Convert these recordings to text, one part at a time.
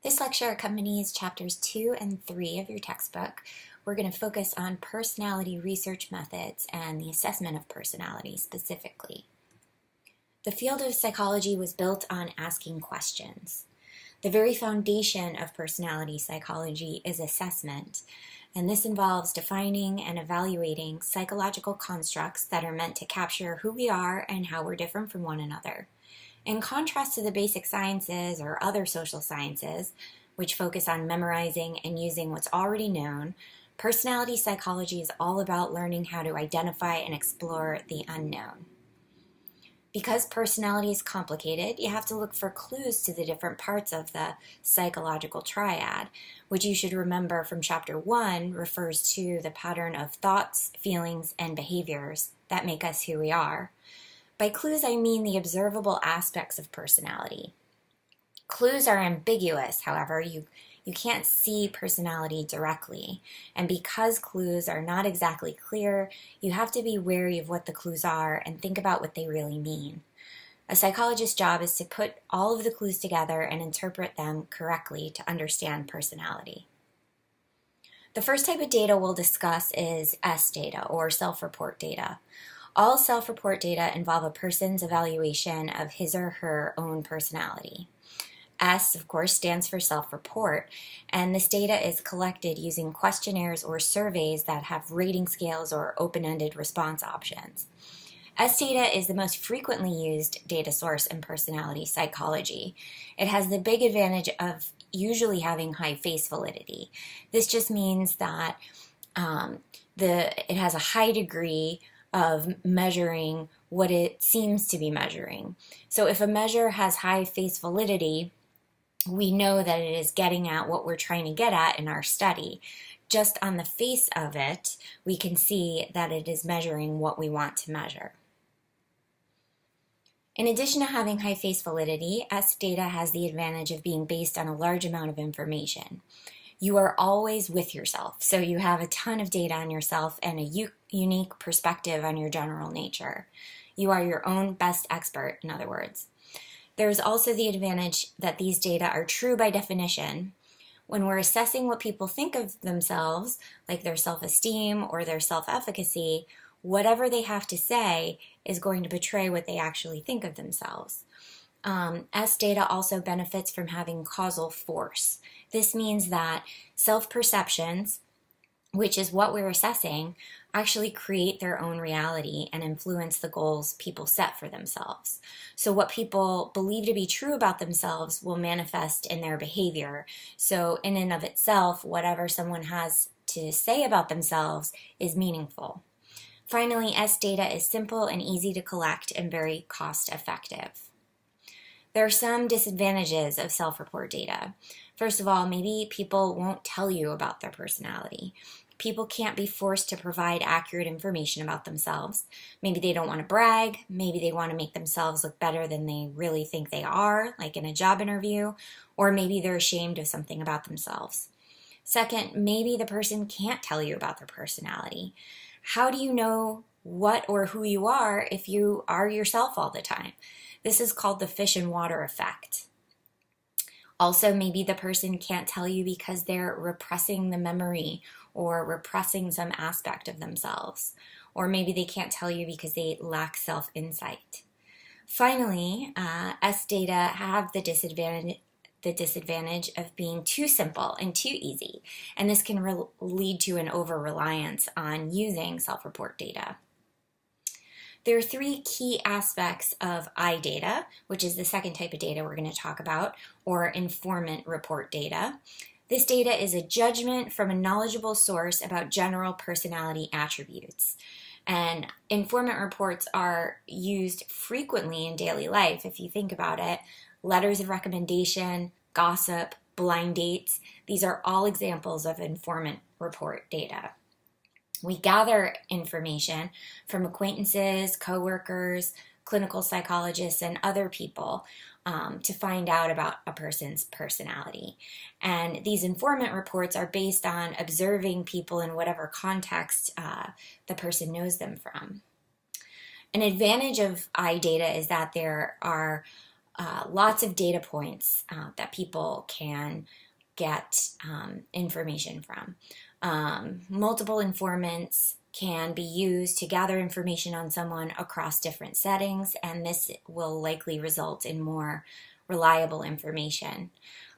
This lecture accompanies chapters 2 and 3 of your textbook. We're going to focus on personality research methods and the assessment of personality specifically. The field of psychology was built on asking questions. The very foundation of personality psychology is assessment, and this involves defining and evaluating psychological constructs that are meant to capture who we are and how we're different from one another. In contrast to the basic sciences or other social sciences, which focus on memorizing and using what's already known, personality psychology is all about learning how to identify and explore the unknown. Because personality is complicated, you have to look for clues to the different parts of the psychological triad, which you should remember from chapter 1 refers to the pattern of thoughts, feelings, and behaviors that make us who we are. By clues, I mean the observable aspects of personality. Clues are ambiguous, however. You can't see personality directly. And because clues are not exactly clear, you have to be wary of what the clues are and think about what they really mean. A psychologist's job is to put all of the clues together and interpret them correctly to understand personality. The first type of data we'll discuss is S data, or self-report data. All self-report data involve a person's evaluation of his or her own personality. S, of course, stands for self-report, and this data is collected using questionnaires or surveys that have rating scales or open-ended response options. S data is the most frequently used data source in personality psychology. It has the big advantage of usually having high face validity. This just means that it has a high degree of measuring what it seems to be measuring. So if a measure has high face validity, we know that it is getting at what we're trying to get at in our study. Just on the face of it, we can see that it is measuring what we want to measure. In addition to having high face validity, S data has the advantage of being based on a large amount of information. You are always with yourself, so you have a ton of data on yourself and a unique perspective on your general nature. You are your own best expert, in other words. There's also the advantage that these data are true by definition. When we're assessing what people think of themselves, like their self-esteem or their self-efficacy, whatever they have to say is going to portray what they actually think of themselves. S data also benefits from having causal force. This means that self-perceptions, which is what we're assessing, actually create their own reality and influence the goals people set for themselves. So what people believe to be true about themselves will manifest in their behavior. So in and of itself, whatever someone has to say about themselves is meaningful. Finally, S data is simple and easy to collect and very cost-effective. There are some disadvantages of self-report data. First of all, maybe people won't tell you about their personality. People can't be forced to provide accurate information about themselves. Maybe they don't want to brag. Maybe they want to make themselves look better than they really think they are, like in a job interview. Or maybe they're ashamed of something about themselves. Second, maybe the person can't tell you about their personality. How do you know what or who you are if you are yourself all the time? This is called the fish and water effect. Also, maybe the person can't tell you because they're repressing the memory or repressing some aspect of themselves. Or maybe they can't tell you because they lack self-insight. Finally, S data have the disadvantage of being too simple and too easy, and this can lead to an over-reliance on using self-report data. There are three key aspects of I data, which is the second type of data we're going to talk about, or informant report data. This data is a judgment from a knowledgeable source about general personality attributes. And informant reports are used frequently in daily life, if you think about it. Letters of recommendation, gossip, blind dates, these are all examples of informant report data. We gather information from acquaintances, coworkers, clinical psychologists, and other people to find out about a person's personality. And these informant reports are based on observing people in whatever context the person knows them from. An advantage of I data is that there are lots of data points that people can get information from. Multiple informants can be used to gather information on someone across different settings, and this will likely result in more reliable information.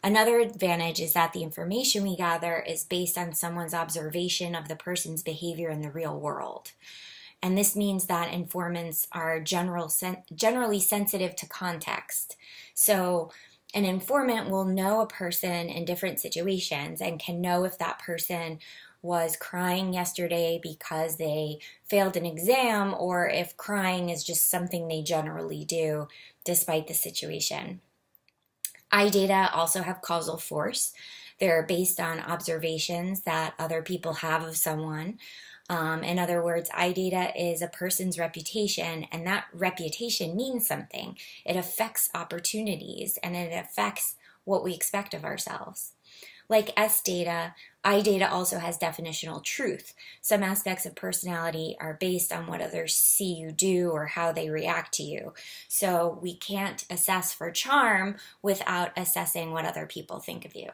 Another advantage is that the information we gather is based on someone's observation of the person's behavior in the real world. And this means that informants are generally sensitive to context. So an informant will know a person in different situations and can know if that person was crying yesterday because they failed an exam, or if crying is just something they generally do despite the situation. Eye data also have causal force. They're based on observations that other people have of someone. In other words, eye data is a person's reputation, and that reputation means something. It affects opportunities, and it affects what we expect of ourselves. Like S data, eye data also has definitional truth. Some aspects of personality are based on what others see you do or how they react to you. So we can't assess for charm without assessing what other people think of you.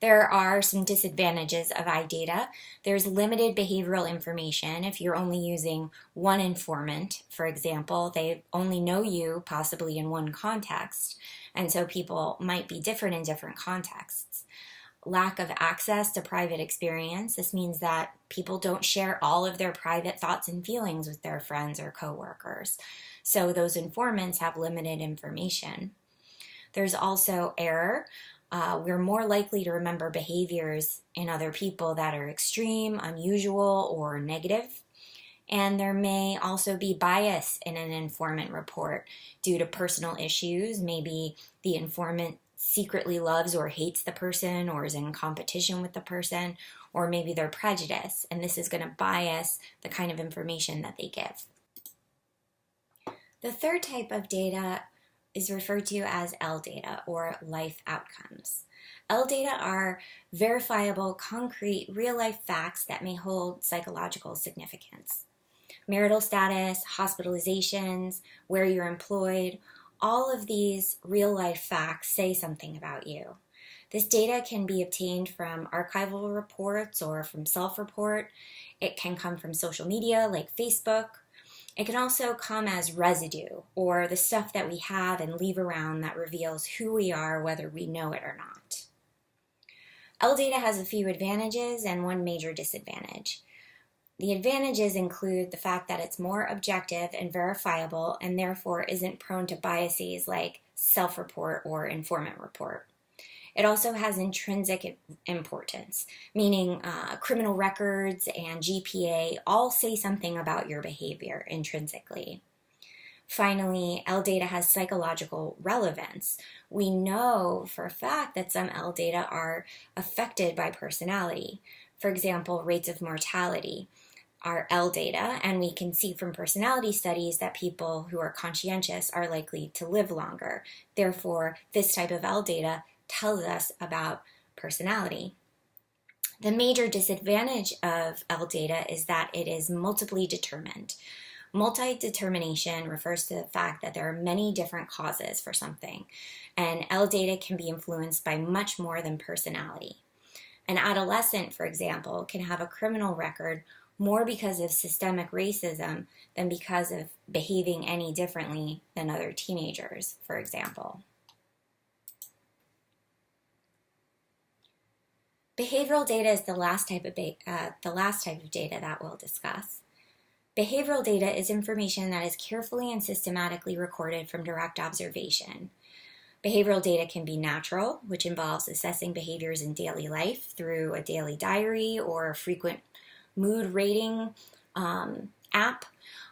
There are some disadvantages of eye data. There's limited behavioral information. If you're only using one informant, for example, they only know you possibly in one context, and so people might be different in different contexts. Lack of access to private experience. This means that people don't share all of their private thoughts and feelings with their friends or coworkers. So those informants have limited information. There's also error. We're more likely to remember behaviors in other people that are extreme, unusual, or negative. And there may also be bias in an informant report due to personal issues. Maybe the informant secretly loves or hates the person, or is in competition with the person, or maybe they're prejudiced, and this is going to bias the kind of information that they give. The third type of data is referred to as L data, or life outcomes. L data are verifiable, concrete, real-life facts that may hold psychological significance. Marital status, hospitalizations, where you're employed, all of these real-life facts say something about you. This data can be obtained from archival reports or from self-report. It can come from social media like Facebook. It can also come as residue, or the stuff that we have and leave around that reveals who we are, whether we know it or not. L data has a few advantages and one major disadvantage. The advantages include the fact that it's more objective and verifiable, and therefore isn't prone to biases like self-report or informant report. It also has intrinsic importance, meaning criminal records and GPA all say something about your behavior intrinsically. Finally, L data has psychological relevance. We know for a fact that some L data are affected by personality. For example, rates of mortality are L data, and we can see from personality studies that people who are conscientious are likely to live longer. Therefore, this type of L data tells us about personality. The major disadvantage of L data is that it is multiply determined. Multi-determination refers to the fact that there are many different causes for something, and L data can be influenced by much more than personality. An adolescent, for example, can have a criminal record more because of systemic racism than because of behaving any differently than other teenagers, for example. Behavioral data is the last type of data that we'll discuss. Behavioral data is information that is carefully and systematically recorded from direct observation. Behavioral data can be natural, which involves assessing behaviors in daily life through a daily diary or a frequent mood rating app.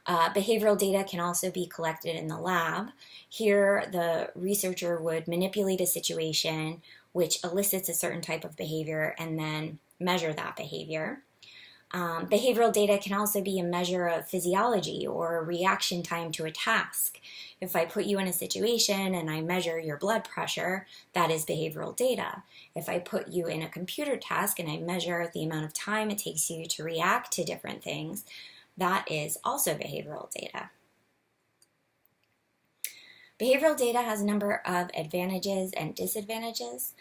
Behavioral data can also be collected in the lab. Here, the researcher would manipulate a situation which elicits a certain type of behavior and then measure that behavior. Behavioral data can also be a measure of physiology or reaction time to a task. If I put you in a situation and I measure your blood pressure, that is behavioral data. If I put you in a computer task and I measure the amount of time it takes you to react to different things, that is also behavioral data. Behavioral data has a number of advantages and disadvantages.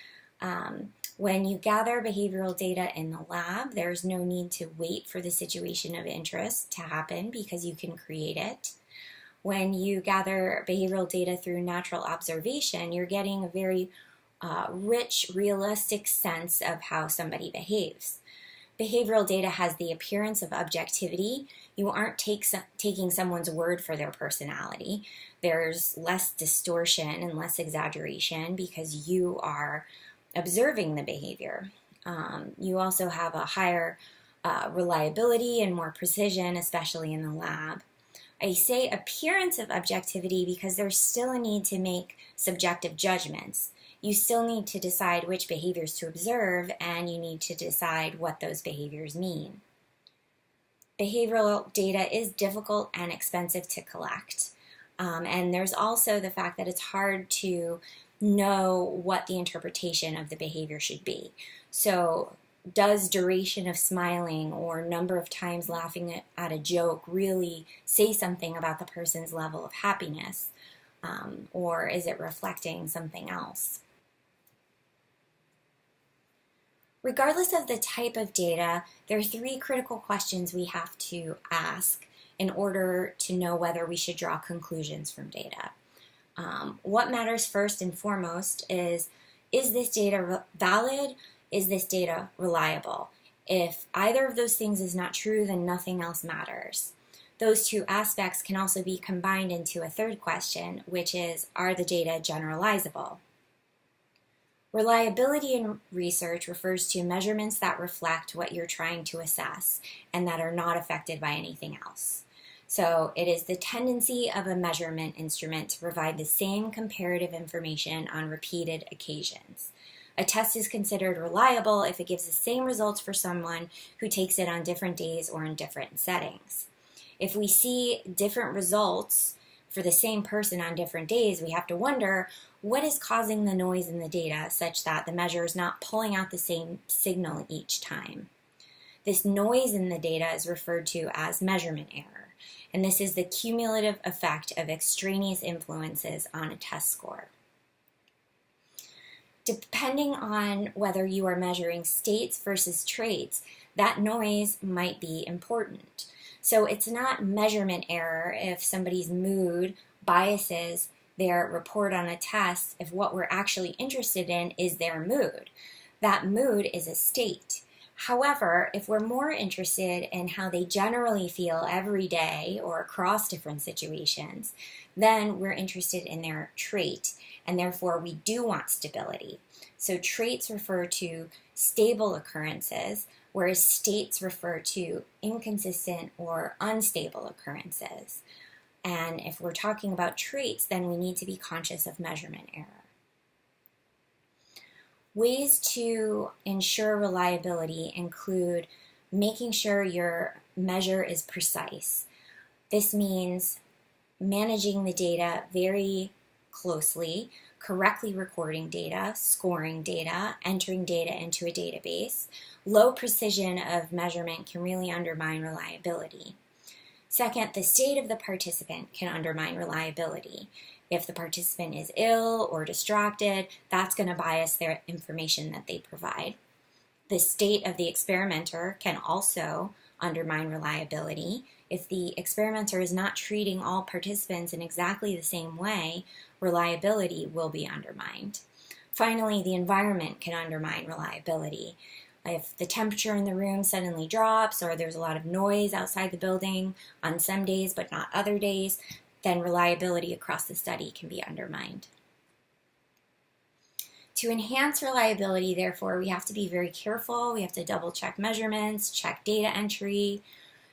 When you gather behavioral data in the lab, there's no need to wait for the situation of interest to happen because you can create it. When you gather behavioral data through natural observation, you're getting a very rich, realistic sense of how somebody behaves. Behavioral data has the appearance of objectivity. You aren't taking someone's word for their personality. There's less distortion and less exaggeration because you are observing the behavior. You also have a higher reliability and more precision, especially in the lab. I say appearance of objectivity because there's still a need to make subjective judgments. You still need to decide which behaviors to observe, and you need to decide what those behaviors mean. Behavioral data is difficult and expensive to collect. And there's also the fact that it's hard to know what the interpretation of the behavior should be. So does duration of smiling or number of times laughing at a joke really say something about the person's level of happiness? Or is it reflecting something else? Regardless of the type of data, there are 3 critical questions we have to ask in order to know whether we should draw conclusions from data. What matters first and foremost is this data valid? Is this data reliable? If either of those things is not true, then nothing else matters. Those 2 aspects can also be combined into a third question, which is, are the data generalizable? Reliability in research refers to measurements that reflect what you're trying to assess and that are not affected by anything else. So it is the tendency of a measurement instrument to provide the same comparative information on repeated occasions. A test is considered reliable if it gives the same results for someone who takes it on different days or in different settings. If we see different results for the same person on different days, we have to wonder what is causing the noise in the data such that the measure is not pulling out the same signal each time. This noise in the data is referred to as measurement error, and this is the cumulative effect of extraneous influences on a test score. Depending on whether you are measuring states versus traits, that noise might be important. So it's not measurement error if somebody's mood biases their report on a test if what we're actually interested in is their mood. That mood is a state. However, if we're more interested in how they generally feel every day or across different situations, then we're interested in their trait, and therefore we do want stability. So traits refer to stable occurrences, whereas states refer to inconsistent or unstable occurrences. And if we're talking about traits, then we need to be conscious of measurement error. Ways to ensure reliability include making sure your measure is precise. This means managing the data very closely, correctly recording data, scoring data, entering data into a database. Low precision of measurement can really undermine reliability. Second, the state of the participant can undermine reliability. If the participant is ill or distracted, that's going to bias their information that they provide. The state of the experimenter can also undermine reliability. If the experimenter is not treating all participants in exactly the same way, reliability will be undermined. Finally, the environment can undermine reliability. If the temperature in the room suddenly drops or there's a lot of noise outside the building on some days but not other days, then reliability across the study can be undermined. To enhance reliability, therefore, we have to be very careful. We have to double check measurements, check data entry.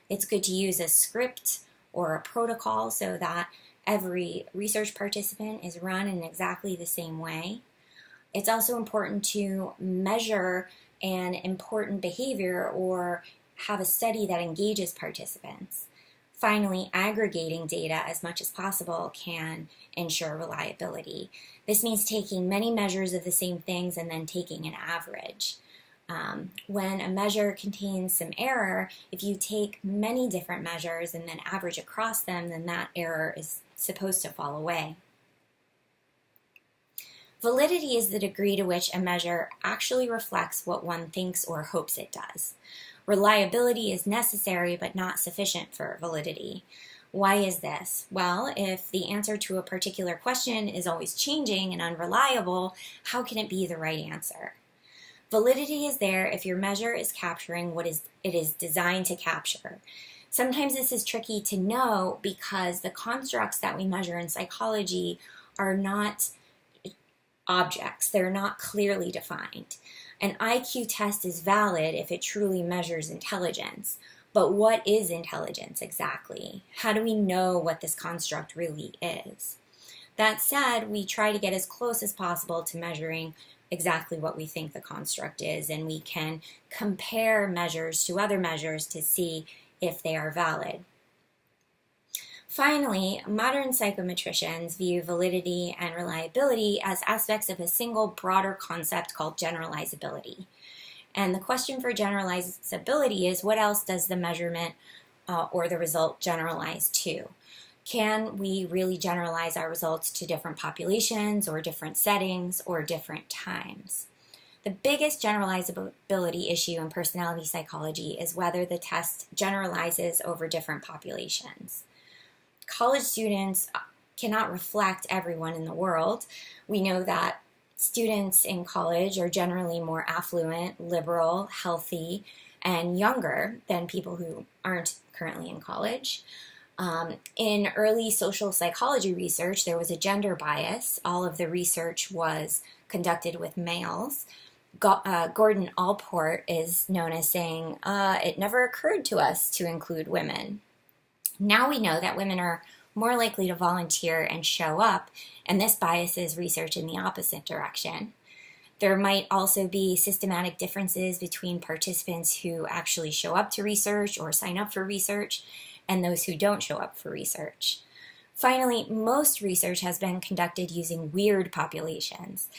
It's good to use a script or a protocol so that every research participant is run in exactly the same way. It's also important to measure an important behavior or have a study that engages participants. Finally, aggregating data as much as possible can ensure reliability. This means taking many measures of the same things and then taking an average. When a measure contains some error, if you take many different measures and then average across them, then that error is supposed to fall away. Validity is the degree to which a measure actually reflects what one thinks or hopes it does. Reliability is necessary but not sufficient for validity. Why is this? Well, if the answer to a particular question is always changing and unreliable, how can it be the right answer? Validity is there if your measure is capturing what it is designed to capture. Sometimes this is tricky to know because the constructs that we measure in psychology are not objects. They're not clearly defined. An IQ test is valid if it truly measures intelligence. But what is intelligence exactly? How do we know what this construct really is? That said, we try to get as close as possible to measuring exactly what we think the construct is, and we can compare measures to other measures to see if they are valid. Finally, modern psychometricians view validity and reliability as aspects of a single broader concept called generalizability. And the question for generalizability is, what else does the measurement or the result generalize to? Can we really generalize our results to different populations or different settings or different times? The biggest generalizability issue in personality psychology is whether the test generalizes over different populations. College students cannot reflect everyone in the world. We know that students in college are generally more affluent, liberal, healthy, and younger than people who aren't currently in college. In early social psychology research, there was a gender bias. All of the research was conducted with males. Gordon Allport is known as saying, it never occurred to us to include women. Now we know that women are more likely to volunteer and show up, and this biases research in the opposite direction. There might also be systematic differences between participants who actually show up to research or sign up for research and those who don't show up for research. Finally, most research has been conducted using weird populations.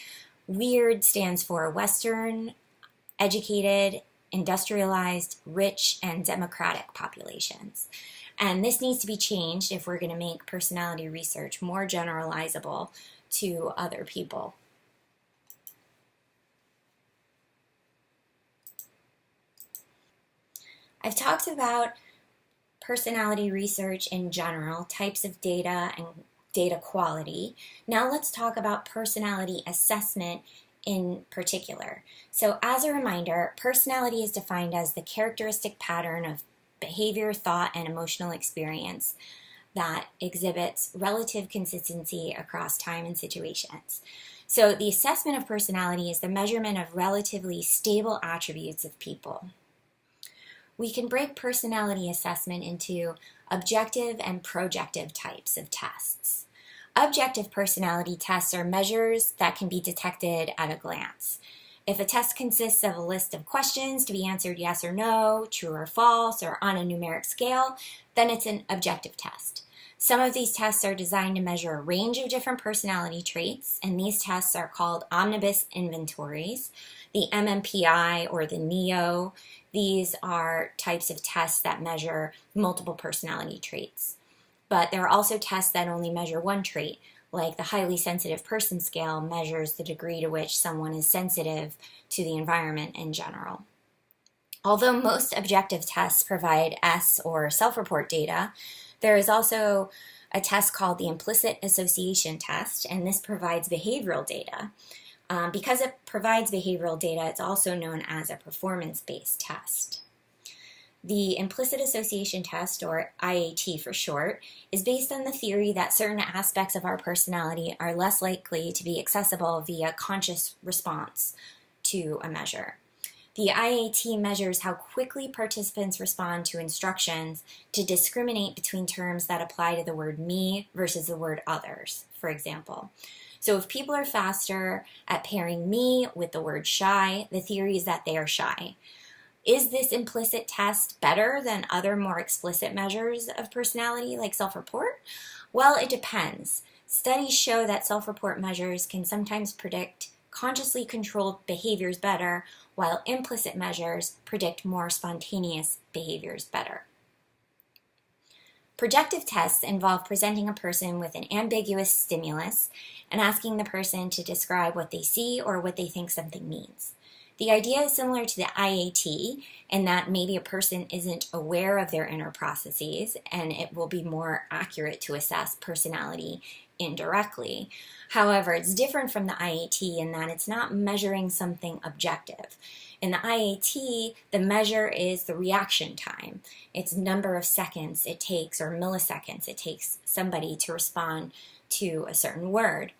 Weird stands for Western, educated, industrialized, rich, and democratic populations. And this needs to be changed if we're going to make personality research more generalizable to other people. I've talked about personality research in general, types of data and data quality. Now let's talk about personality assessment in particular. So as a reminder, personality is defined as the characteristic pattern of behavior, thought, and emotional experience that exhibits relative consistency across time and situations. So the assessment of personality is the measurement of relatively stable attributes of people. We can break personality assessment into objective and projective types of tests. Objective personality tests are measures that can be detected at a glance. If a test consists of a list of questions to be answered yes or no, true or false, or on a numeric scale, then it's an objective test. Some of these tests are designed to measure a range of different personality traits, and these tests are called omnibus inventories. The MMPI or the NEO, these are types of tests that measure multiple personality traits. But there are also tests that only measure one trait, like the highly sensitive person scale measures the degree to which someone is sensitive to the environment in general. Although most objective tests provide S or self-report data, there is also a test called the implicit association test, and this provides behavioral data. Because it provides behavioral data, it's also known as a performance-based test. The implicit association test, or IAT for short, is based on the theory that certain aspects of our personality are less likely to be accessible via conscious response to a measure. The IAT measures how quickly participants respond to instructions to discriminate between terms that apply to the word me versus the word others, for example. So if people are faster at pairing me with the word shy, the theory is that they are shy. Is this implicit test better than other more explicit measures of personality like self-report? Well, it depends. Studies show that self-report measures can sometimes predict consciously controlled behaviors better, while implicit measures predict more spontaneous behaviors better. Projective tests involve presenting a person with an ambiguous stimulus and asking the person to describe what they see or what they think something means. The idea is similar to the IAT in that maybe a person isn't aware of their inner processes, and it will be more accurate to assess personality indirectly. However, it's different from the IAT in that it's not measuring something objective. In the IAT, the measure is the reaction time. It's number of seconds it takes, or milliseconds it takes somebody to respond to a certain word.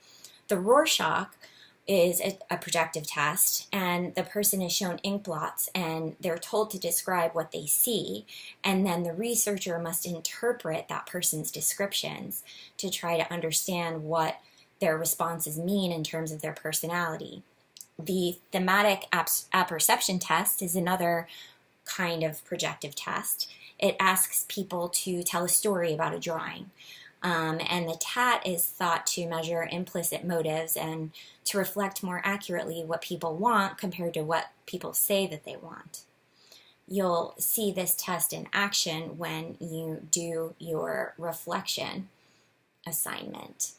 The Rorschach is a projective test, and the person is shown ink blots and they're told to describe what they see, and then the researcher must interpret that person's descriptions to try to understand what their responses mean in terms of their personality. The thematic apperception test is another kind of projective test. It asks people to tell a story about a drawing. And the TAT is thought to measure implicit motives and to reflect more accurately what people want compared to what people say that they want. You'll see this test in action when you do your reflection assignment.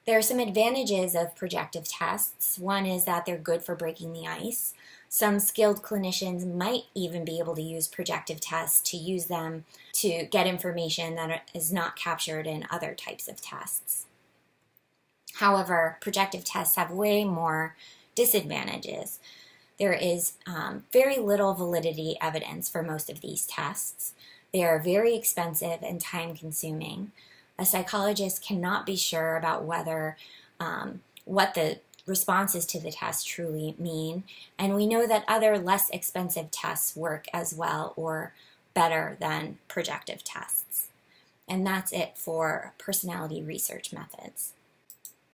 There are some advantages of projective tests. One is that they're good for breaking the ice. Some skilled clinicians might even be able to use projective tests to use them to get information that is not captured in other types of tests. However, projective tests have way more disadvantages. There is very little validity evidence for most of these tests. They are very expensive and time-consuming. A psychologist cannot be sure about whether what the responses to the test truly mean, and we know that other less expensive tests work as well or better than projective tests. And that's it for personality research methods.